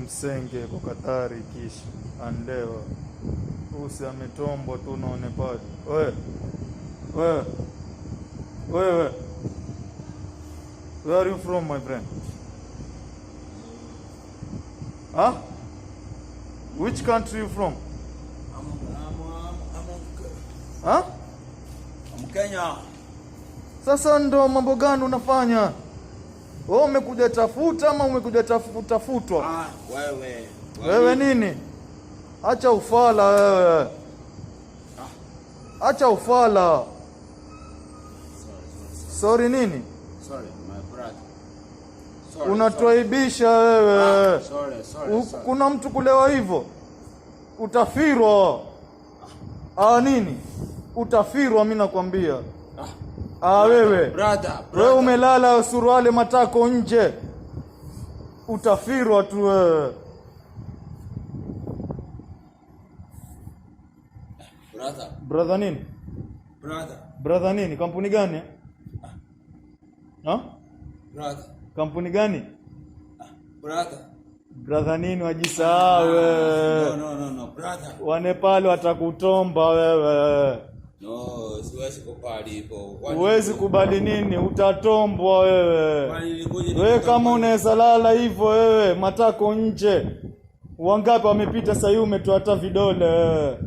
msenge kwa Katari kisha andewa. Usi ametombwa tu naone pale. Wewe. Where are you from, my friend? Huh? Which country you from? Huh? I'm Kenya. Sasa ndo mambo gani unafanya? Wewe umekuja tafuta ama umekuja tafutwa? Wewe nini? Acha ufala wewe. Acha ufala. Sorry nini? Sorry, my brother. Sorry. Unatuaibisha wewe. Sorry. Kuna mtu kulewa hivyo? Utafirwa. Nini? Utafirwa mimi nakwambia. Wewe. Brother. Wewe umelala suruali matako nje. Utafirwa tu wewe. Brother nini? Brother nini? Kampuni gani? Kampuni gani? Brother nini wajisahau wewe? No, brother. Wanepali watakutomba wewe. No, siwezi kubali hivyo. Huwezi kubali nini? Utatombwa wewe. Wewe kama unaweza lala hivyo wewe, matako nje. Wangapi wamepita sasa umetoa hata vidole wewe.